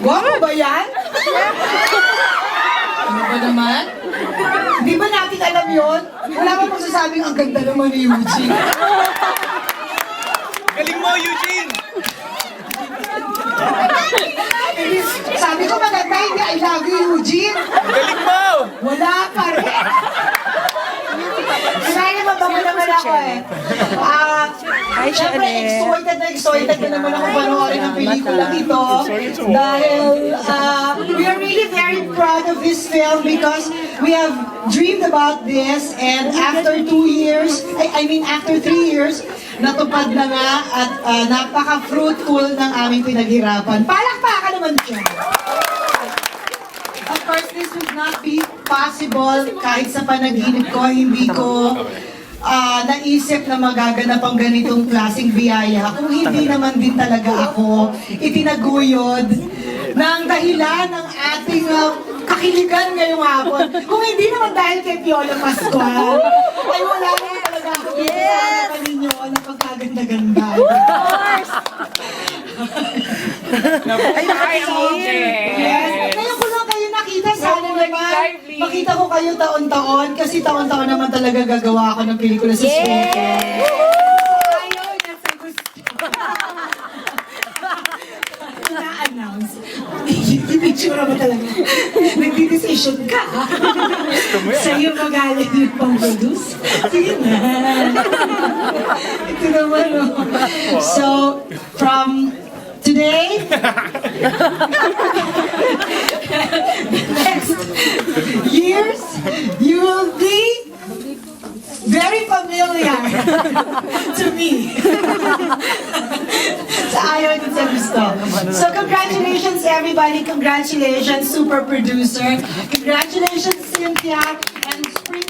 Guwapo ba yan? Ano ba naman? Di ba natin alam yun? Wala ba magsasabing ang ganda naman ni Eugene? Galing mo, Eugene! Sabi ko maganda, hindi I love you, Eugene. Galing mo! Wala pa rin. Kaya mabango naman ako eh. Siyempre, excited na naman ako panoorin ang pelikula ito. Dahil we are really very proud of this film because we have dreamed about this and after 2 years, after 3 years, natupad na nga at napaka-fruitful ng aming pinaghirapan. Palakpakan naman siya! Of course, this would not be possible kahit sa panaginip ko, hindi ko naisip na magaganap ang ganitong klaseng biyaya kung hindi naman din talaga ako itinaguyod ng dahilan ng ating kakiligan ngayong hapon. Kung hindi naman dahil kay Piolo Pascual, ay wala na talaga ako dito sa harapan ninyo na pagkaganda-ganda. Of course! Yes! Ngayon ko lang kayo nakita, sana naman makita ko kayo taon-taon kasi taon-taon naman talaga gagawa ako ng pelikula sa screen ko. Ayaw niya sa gusto. Na-announce. Ipitsura mo talaga. Nagdi-decision ka. Sa'yo magaling yung pang-produce. Sige na. Ito naman, oh. So, from today, the next years, you will be very familiar to me. Sa ayaw din sa gusto. So congratulations everybody, congratulations super producer, congratulations Cynthia and Spring